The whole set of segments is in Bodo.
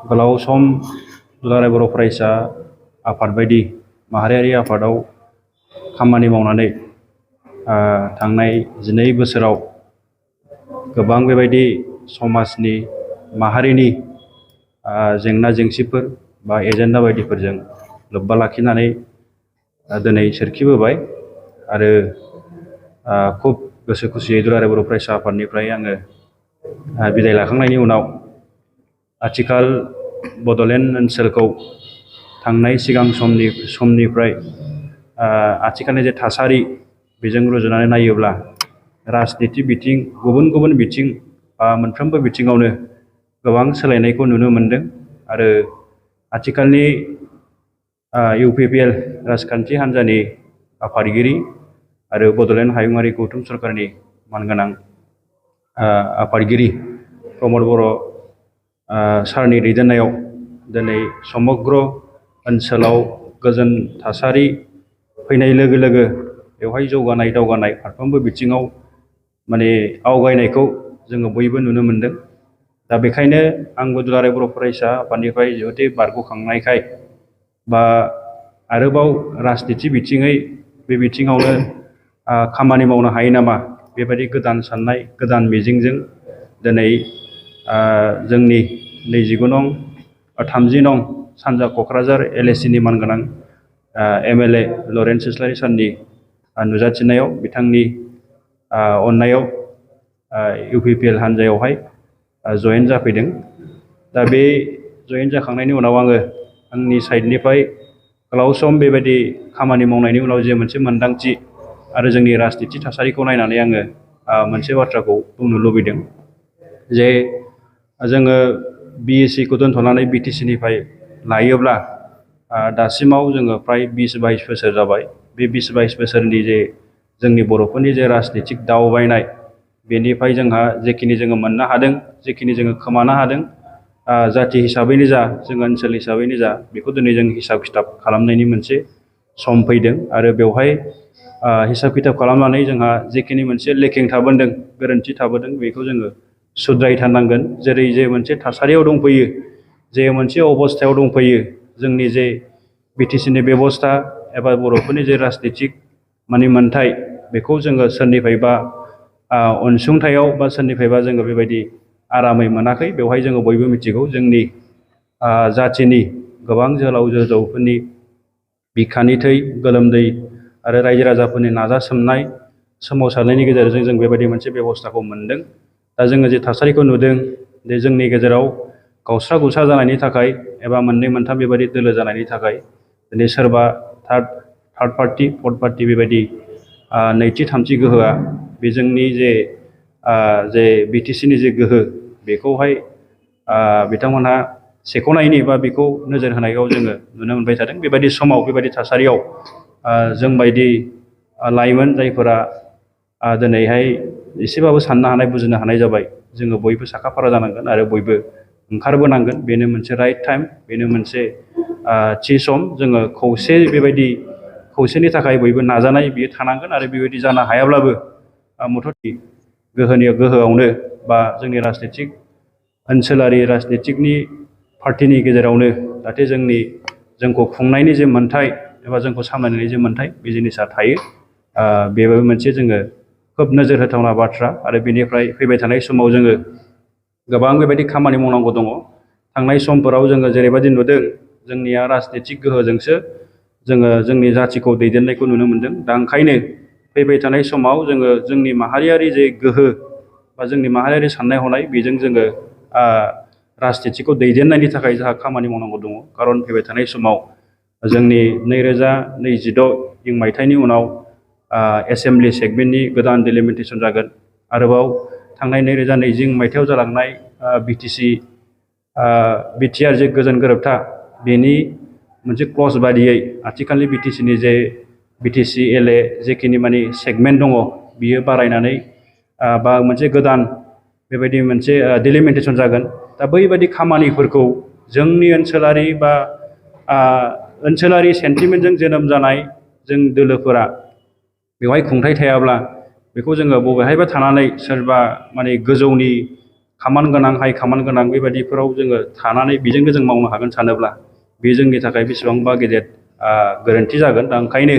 गोलाव सम दुलाराय बर' फरायसा आफाद बायदि माहारियारि आफादाव खामानि मावनानै थांनाय 12 बोसोराव गोबां बेबायदि समाजनि माहारिनि जेंना जेंसिफोर बा एजेन्डा बायदिफोरजों लोब्बा लाखिनानै दिनै सोरखिबोबाय आरो खुब गोसो खुसियै दुलाराय बर' फरायसा आफादनिफ्राय आङो बिदाय लाखांनायनि उनाव आथिखाल बड'लेण्ड ओनसोलखौ थांनाय सिगां समनिफ्राय आथिखालनि जे थासारि बेजों रुजुनानै नायोब्ला राजनिति बिथिं गुबुन गुबुन बिथिं मोनफ्रोमबो बिथिङावनो गोबां सोलायनायखौ नुनो मोनदों आरो आथिखालनि UPPL राजखान्थि हान्जानि आफादगिरि आरो बड'लेण्ड हायुङारि गौथुम सरकारनि मानगोनां आफादगिरि प्रमद बर' सारनि दैदेननायाव दिनै समग्र ओनसोलाव गोजोन थासारि फैनाय लोगो लोगो बेवहाय जौगानाय दावगानाय फारफ्रोमबो बिथिङाव माने आवगायनायखौ जोङो बयबो नुनो मोनदों। दा बेखायनो आंबो दुलाराय बर' फरायसा आफादनिफ्राय जिहेतु बारग'खांनायखाय बा आरोबाव राजनिति बिथिङै बे बिथिङावनो खामानि मावनो हायो नामा बेबायदि गोदान साननाय गोदान मिजिंजों दिनै जोंनि 29 नं 30 नं सानजा क'क्राझार LAC नि मानगोनां MLA लरेन्स इस्लारि सारनि नुजाथिनायाव बिथांनि अननायाव UPPL हान्जायावहाय जयेन जाफैदों। दा बे जयेन जाखांनायनि उनाव आङो आंनि साइडनिफ्राय गोलाव सम बेबायदि खामानि मावनायनि उनाव जे मोनसे मोन्दांथि आरो जोंनि राजनिति थासारिखौ नायनानै आङो मोनसे बाथ्राखौ बुंनो लुबैदों जे जोङो BSc खौ दोनथ'नानै BTC निफ्राय लायोब्ला दासिमाव जोङो फ्राय 20-22 बोसोर जाबाय। बे 20-22 बोसोरनि जे जोंनि बर'फोरनि जे राजनितिक दावबायनाय बेनिफ्राय जोंहा जेखिनि जोङो मोननो हादों जेखिनि जोङो खोमानो हादों जाथि हिसाबैनो जा जों ओनसोल हिसाबैनो जा बेखौ दिनै जों हिसाब खिथाब खालामनायनि मोनसे सम फैदों आरो बेवहाय हिसाब खिथाब खालामनानै जोंहा जेखिनि मोनसे लेकिं थाबोदों गोरोन्थि थाबोदों बेखौ जोङो सुद्रायथारनांगोन। जेरै जे मोनसे थासारियाव दंफैयो जे मोनसे अबस्थायाव दंफैयो जोंनि जे BTC नि बेबस्था एबा बर'फोरनि जे राजनितिक माने मोन्थाय बेखौ जोङो सोरनिफ्रायबा अनसुंथायाव बा सोरनिफ्रायबा जोङो बेबायदि आरामै मोनाखै। बेवहाय जोङो बयबो मिथिगौ जोंनि जाथिनि गोबां जोहोलाव जोहोलावफोरनि बिखानि थै गोलोमदै आरो रायजो राजाफोरनि नाजासोमनाय सोमावसारनायनि गेजेरजों जों बेबायदि मोनसे बेबस्थाखौ मोनदों। दा जोङो जे थासारिखौ नुदों जे जोंनि गेजेराव गावस्रा गुस्रा जानायनि थाखाय एबा मोननै मोनथाम बेबायदि दोलो जानायनि थाखाय दिनै सोरबा थार्ड पार्टि फर्थ पार्टि बेबायदि नैथि थामथि गोहोआ बे जोंनि जे BTC नि जे गोहो बेखौहाय बिथांमोनहा सेख'नायनि बा बेखौ नोजोर होनायाव जोङो नुनो मोनबाय थादों। बेबायदि समाव बेबायदि थासारियाव जोंबायदि लाइमोन जायफोरा दिनैहाय एसेबाबो साननो हानाय बुजिनो हानाय जाबाय जोङो बयबो साखाफारा जानांगोन आरो बयबो ओंखारबोनांगोन। बेनो मोनसे राइट टाइम, बेनो मोनसे थि सम। जोङो बेबायदि खौसेनि थाखाय बयबो नाजानाय बियो थानांगोन आरो बेबायदि जानो हायाब्लाबो मथ'थि गोहोआवनो बा जोंनि राजनितिक ओनसोलारि राजनितिकनि पार्टिनि गेजेरावनो जाहाथे जोंखौ खुंनायनि जे मोन्थाय एबा जोंखौ सामलायनायनि जे मोन्थाय बे जिनिसा थायो। बेबो मोनसे जोङो खोब नोजोर होथावना बाथ्रा आरो बेनिफ्राय फैबाय थानाय समाव जोङो गोबां बेबायदि खामानि मावनांगौ दङ। थांनाय समफोराव जोङो जेरैबायदि नुदों जोंनिया राजनितिक गोहोजोंसो जोङो जोंनि जाथिखौ दैदेननायखौ नुनो मोनदों। दा ओंखायनो फैबाय थानाय समाव जोङो जोंनि माहारियारि जे गोहो बा जोंनि माहारियारि साननाय हनाय बेजों जोङो राजनितिखौ दैदेननायनि थाखाय जोंहा खामानि मावनांगौ दङ। खारन फैबाय थानाय समाव जोंनि 2026 मायथाइनि उनाव एसेम्बलि सेगमेन्टनि गोदान डिलिमिटेसन जागोन। आरोबाव थांनाय 2020 मायथाइयाव जालांनाय BTR जे गोजोन गोरोबथा बेनि मोनसे क्लज बादियै आथिखालनि BTC नि जे BTC LA जेखिनि माने सेगमेन्ट दङ बियो बारायनानै बा मोनसे गोदान बेबायदि मोनसे डिलिमिटेसन जागोन। दा बैबायदि खामानिफोरखौ जोंनि ओनसोलारि बा ओनसोलारि सेन्टिमेन्टजों जोनोम जानाय जों दोलोफोरा बेवहाय खुंथाय थायाब्ला बेखौ जोङो बबेहायबा थानानै सोरबा माने गोजौनि खामान गोनां हाइ खामान गोनां बेबायदिफोराव जोङो थानानै बेजोंनो जों मावनो हागोन सानोब्ला बे जोंनि थाखाय बेसेबांबा गेदेर गोरोन्थि जागोन। दा ओंखायनो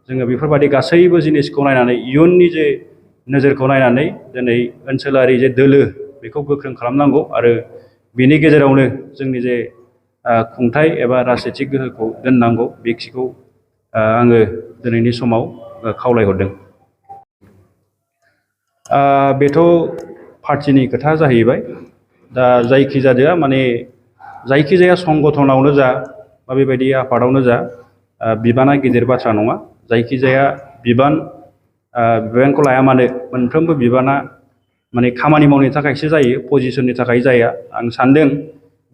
जोङो बेफोरबायदि गासैबो जिनिसखौ नायनानै इयुननि जे नोजोरखौ नायनानै दिनै ओनसोलारि जे दोलो बेखौ गोख्रों खालामनांगौ आरो बेनि गेजेरावनो जोंनि जे खुंथाइ एबा राजनीतिक गोहोखौ दोननांगौ बेखिखौ आङो दिनैनि समाव खावलायहरदों। बेथ' पार्टिनि खोथा जाहैबाय। दा जायखिजाया माने जायखिजाया संगठनावनो जा बा बेबायदि आफादावनो जा बिबाना गिदिर बाथ्रा नङा। जायखिजाया बिबानखौ लाया मानो मोनफ्रोमबो बिबाना माने खामानि मावनो थाखायसो जायो, पजिसननि थाखाय जाया। आं सान्दों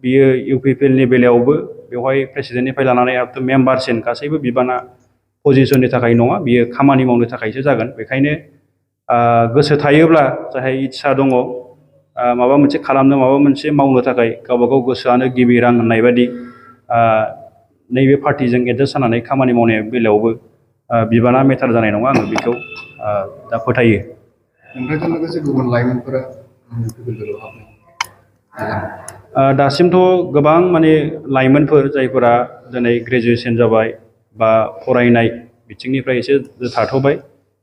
बियो UPPLनि बेलायावबो बेवहाय प्रेसिडेन्टनिफ्राय लानानै आप टु मेम्बारसिम गासैबो बिबाना पजिसननि थाखाय नङा, बियो खामानि मावनो थाखायसो जागोन। बेखायनो गोसो थायोब्ला जायहा इस्सा दङ माबा मोनसे खालामनो माबा मोनसे मावनो थाखाय गावबागाव गोसोआनो गिबि रां होननाय बायदि नैबे पार्टिजों एडजास्ट जानानै खामानि मावनाय बेलायावबो बिबाना मेटार जानाय नङा, आङो बेखौ दा फोथायो। नोंथांजों लोगोसे गुबुन लाइमोनफोरा दासिमथ' गोबां माने लाइमोनफोर जायफोरा दिनै ग्रेजुएसन जाबाय बा फरायनाय बिथिंनिफ्राय एसे थाथ'बाय,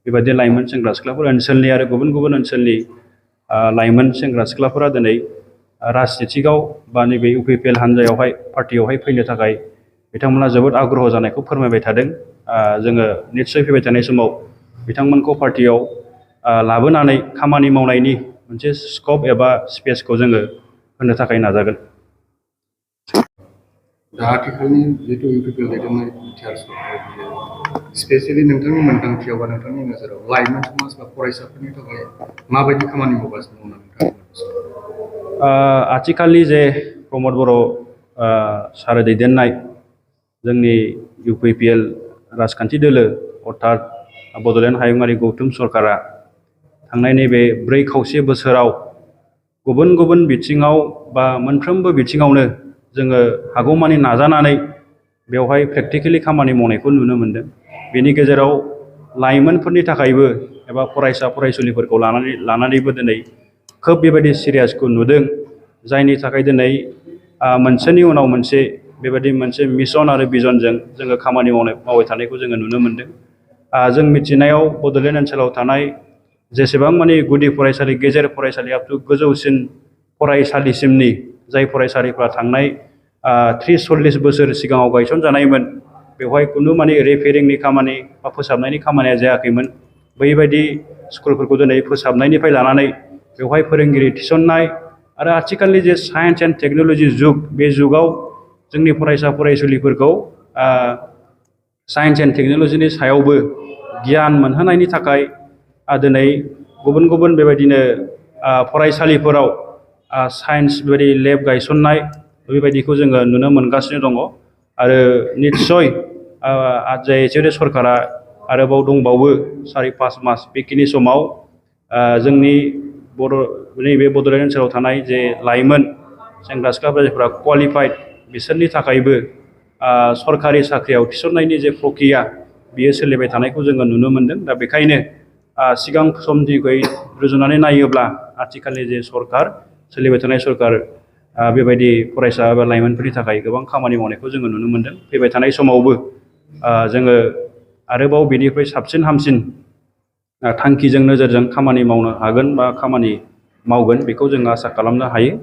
बेबायदि लाइमोन सेंग्रा सिख्लाफोर ओनसोलनि आरो गुबुन गुबुन ओनसोलनि लाइमोन सेंग्रा सिख्लाफोरा दिनै राजनीतिकआव बा नैबे UPPL हान्जायावहाय पार्टियावहाय फैनो थाखाय बिथांमोना जोबोद आग्रह जानायखौ फोरमायबाय थादों। जोङो निस्सय फैबाय थानाय समाव बिथांमोनखौ पार्टियाव लाबोनानै खामानि मावनायनि मोनसे स्कप एबा स्पेसखौ जोङो होनो थाखाय नाजागोन। दा आथिखालनि जितु UPPL दैदेननाय बिटिआर सरकार बियो स्पेसियेलि नोंथांनि मोनदांथियाव बा नोंथांनि नोजोराव लाइमोन समाज बा फरायसाफोरनि थाखाय माबायदि खामानि मावगासिनो दं नोंथाङा? आथिखालनि जे प्रमद बर' सार दैदेननाय जोंनि UPPL राजखान्थि दोलो अर्थात बड'लेण्ड हायुङारि गौथुम सरकारा थांनाय नैबे 4 खावसे बोसोराव गुबुन गुबुन बिथिङाव बा मोनफ्रोमबो बिथिङावनो जोङो हागौमानि नाजानानै बेवहाय प्रेक्टिकेलि खामानि मावनायखौ नुनो मोनदों। बेनि गेजेराव लाइमोनफोरनि थाखायबो एबा फरायसा फरायसुलिफोरखौ लानानैबो दिनै खोब बेबायदि सिरियासखौ नुदों, जायनि थाखाय दिनै मोनसेनि उनाव मोनसे बेबायदि मोनसे मिशन आरो भिजनजों जोङो खामानि मावबाय थानायखौ जोङो नुनो मोनदों। जों मिथिनायाव बड'लेण्ड ओनसोलाव थानाय जेसेबां मानि गुदि फरायसालि, गेजेर फरायसालि आप टु गोजौसिन फरायसालिसिमनि जाय फरायसालिफ्रा थांनाय 30-40 बोसोर सिगाङाव गायसनजानायमोन, बेवहाय खुनु माने रिपेयारिंनि खामानि बा फोसाबनायनि खामानिया जायाखैमोन। बैबायदि स्कुलफोरखौ दिनै फोसाबनायनिफ्राय लानानै बेवहाय फोरोंगिरि थिसननाय आरो आथिखालनि जे साइन्स एन्ड टेक्न'लजि जुग, बे जुगाव जोंनि फरायसा फरायसुलिफोरखौ साइन्स एन्ड टेक्न'लजिनि सायावबो गियान मोनहोनायनि थाखाय दिनै गुबुन गुबुन बेबायदिनो फरायसालिफोराव साइन्स बेबायदि लेब गायसननाय बेबायदिखौ जोङो नुनो मोनगासिनो दङ। आरो निस्सय जेरै सरकारा आरोबाव दंबावो 4-5 मास, बेखिनि समाव जोंनि नैबे बड'लेण्ड ओनसोलाव थानाय जे लाइमोन सेंग्रा सिख्लाफोर जायफ्रा क्वालिफाइड, बिसोरनि थाखायबो सरकारि साख्रियाव थिसननायनि जे प्रक्रिया बियो सोलिबाय थानायखौ जोङो नुनो मोनदों। दा बेखायनो सिगां समनिख्रुइ रुजुनानै नायोब्ला आथिखालनि जे सरकार, सोलिबाय थानाय सरकार, बेबायदि फरायसा एबा लाइमोनफोरनि थाखाय गोबां खामानि मावनायखौ जोङो नुनो मोनदों। फैबाय थानाय समावबो जोङो आरोबाव बेनिफ्राय साबसिन हामसिन थांखिजों नोजोरजों खामानि मावनो हागोन बा खामानि मावगोन, बेखौ जों आसा खालामनो हायो।